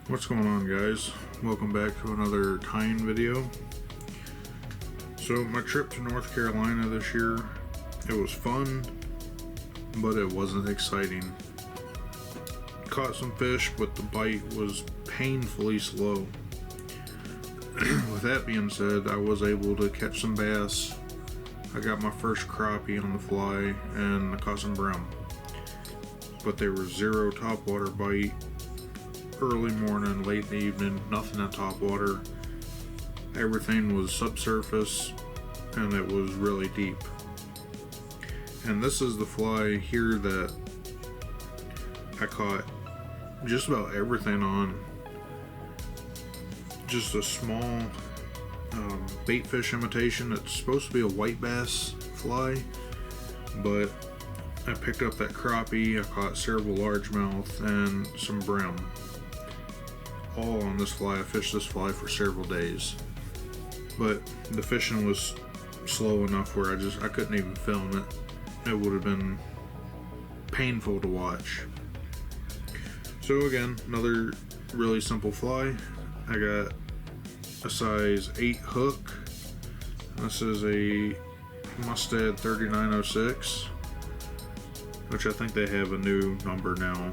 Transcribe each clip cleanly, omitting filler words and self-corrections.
What's going on, guys? Welcome back to another tying video. So my trip to North Carolina this year, it was fun, but it wasn't exciting. Caught some fish, but the bite was painfully slow. With that being said, I was able to catch some bass. I got my first crappie on the fly, and I caught some brim. But there was zero topwater bite. Early morning, late in the evening, nothing at top water. Everything was subsurface, and it was really deep. And this is the fly here that I caught just about everything on. Just a small bait fish imitation. It's supposed to be a white bass fly, but I picked up that crappie. I caught several largemouth and some brim. All on this fly. I fished this fly for several days, but the fishing was slow enough where I couldn't even film it. It would have been painful to watch. So again, another really simple fly. I got a size 8 hook. This is a Mustad 3906, which I think they have a new number now.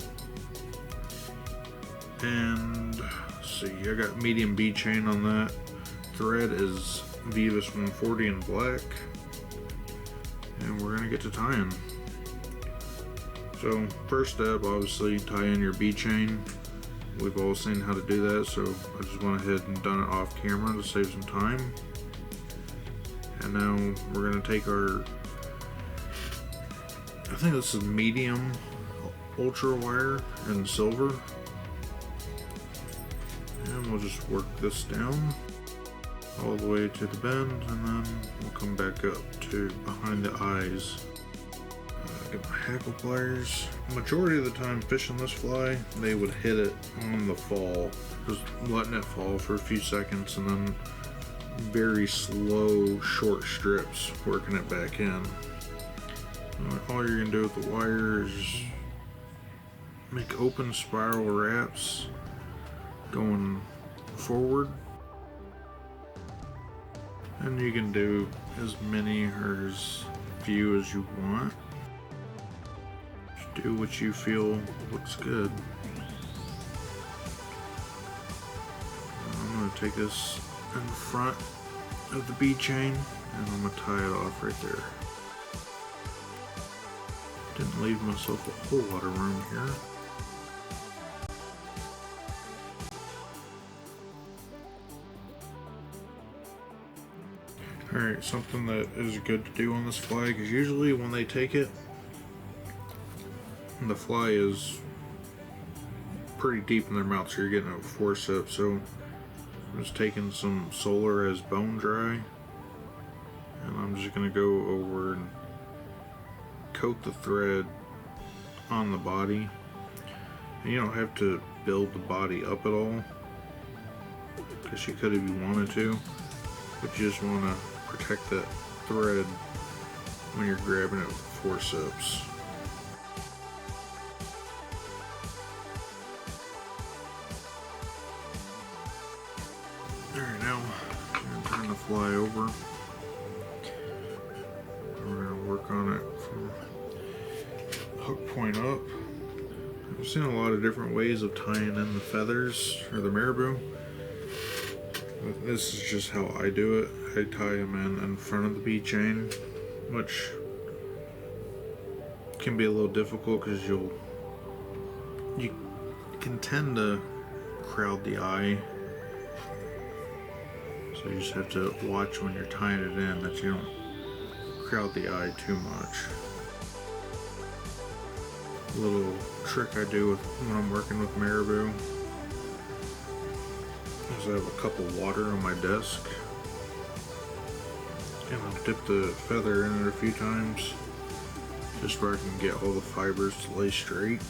And let's see, I got medium bead chain on that. Thread is Vivus 140 in black. And we're gonna get to tying. So first step, obviously tie in your bead chain. We've all seen how to do that, so I just went ahead and done it off camera to save some time. And now we're gonna take our, I think this is medium ultra wire in silver. And we'll just work this down all the way to the bend, and then we'll come back up to behind the eyes. Get my hackle pliers. Majority of the time fishing this fly, they would hit it on the fall, just letting it fall for a few seconds, and then very slow short strips working it back in. All you're gonna do with the wire is make open spiral wraps going forward, and you can do as many or as few as you want. Just do what you feel looks good. I'm going to take this in front of the bead chain, and I'm going to tie it off right there. Didn't leave myself a whole lot of room here. Alright, something that is good to do on this fly, because usually when they take it, the fly is pretty deep in their mouth, so you're getting a forceps. So I'm just taking some Solar as bone dry, and I'm just going to go over and coat the thread on the body. And you don't have to build the body up at all, because you could if you wanted to, but you just want to protect that thread when you're grabbing it with forceps. Alright, now I'm going to turn the fly over. We're going to work on it from hook point up. I've seen a lot of different ways of tying in the feathers or the marabou. This is just how I do it. I tie them in front of the bead chain, which can be a little difficult because you can tend to crowd the eye. So you just have to watch when you're tying it in that you don't crowd the eye too much. A little trick I do when I'm working with marabou. I have a cup of water on my desk, and I'll dip the feather in it a few times just where I can get all the fibers to lay straight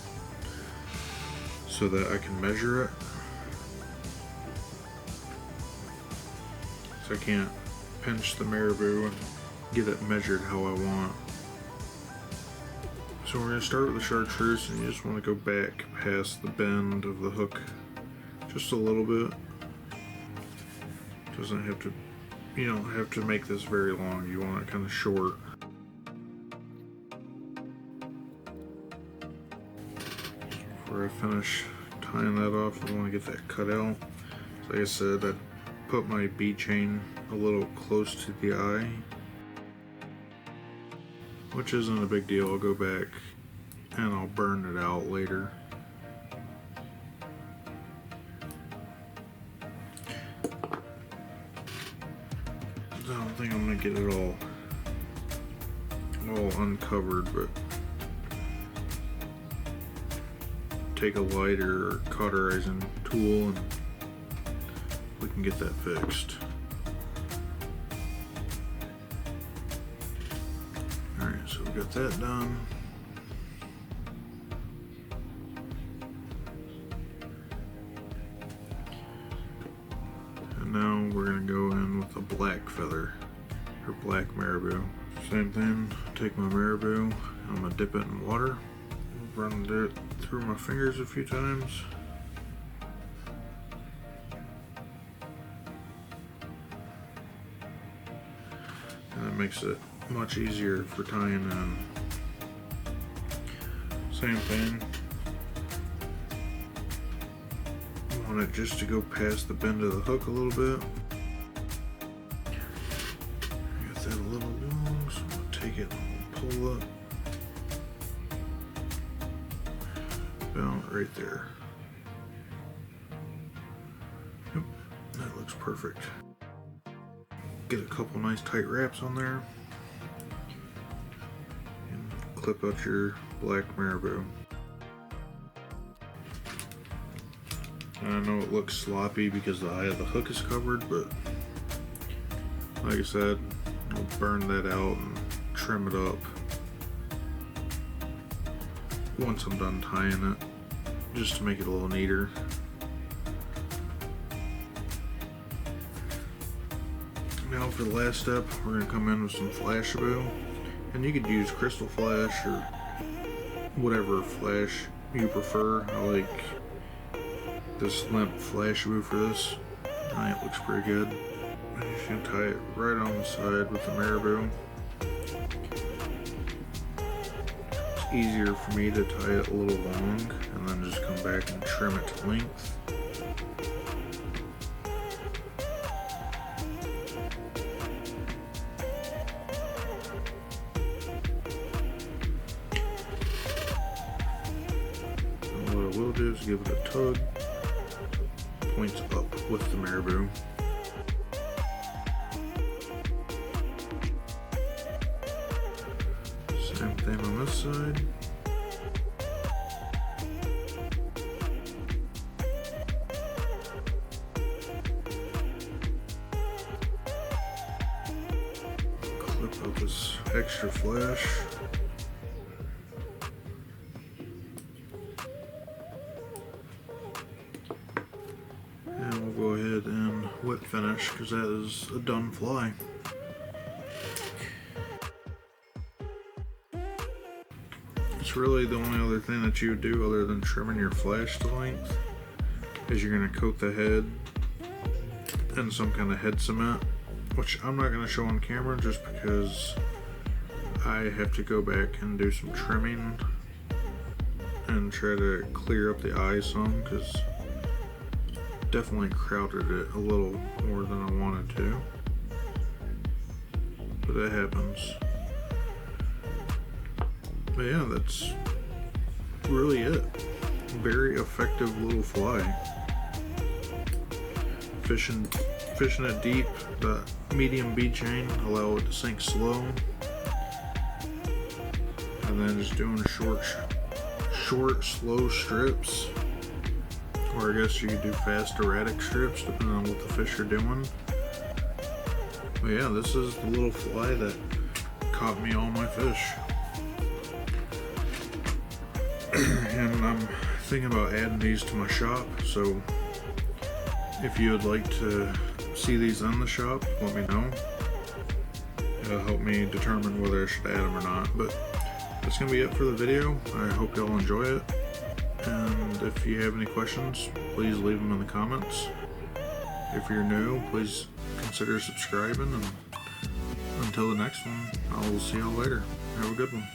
so that I can measure it. So I can't pinch the marabou and get it measured how I want. So we're going to start with the chartreuse, and you just want to go back past the bend of the hook just a little bit. Doesn't have to, you don't have to make this very long. You want it kind of short. Before I finish tying that off, I want to get that cut out. So like I said, I put my bead chain a little close to the eye, which isn't a big deal. I'll go back and I'll burn it out later. I don't think I'm gonna get it all uncovered, but take a lighter or cauterizing tool and we can get that fixed. Alright, so we got that done. And now we're going to go in with a black feather, or black marabou. Same thing, take my marabou, I'm going to dip it in water, run it through my fingers a few times. And that makes it much easier for tying in. Same thing. You want it just to go past the bend of the hook a little bit. I got that a little long, so I'm going to take it and pull up. About right there. Yep, that looks perfect. Get a couple nice tight wraps on there. And clip out your black marabou. And I know it looks sloppy because the eye of the hook is covered, but like I said, I'll burn that out and trim it up once I'm done tying it, just to make it a little neater. Now for the last step, we're going to come in with some Flashabou, and you could use crystal flash or whatever flash you prefer. I like this limp Flashabou for this. I think it looks pretty good. I'm just going to tie it right on the side with the marabou. It's easier for me to tie it a little long and then just come back and trim it to length. What I will do is give it a tug, points up with the marabou. Same thing on this side. Clip out this extra flash. And we'll go ahead and whip finish because that is a done fly. It's really the only other thing that you would do other than trimming your flash to length is you're going to coat the head in some kind of head cement, which I'm not going to show on camera just because I have to go back and do some trimming and try to clear up the eye some, because definitely crowded it a little more than I wanted to, but that happens. But yeah, that's really it. Very effective little fly. Fishing it deep, the medium bead chain, allow it to sink slow, and then just doing short, slow strips, or I guess you could do fast, erratic strips depending on what the fish are doing. But yeah, this is the little fly that caught me all my fish. And I'm thinking about adding these to my shop, so if you would like to see these in the shop, let me know. It'll help me determine whether I should add them or not. But that's going to be it for the video. I hope y'all enjoy it, and If you have any questions, please leave them in the comments. If you're new, please consider subscribing, and until the next one, I will see y'all later. Have a good one.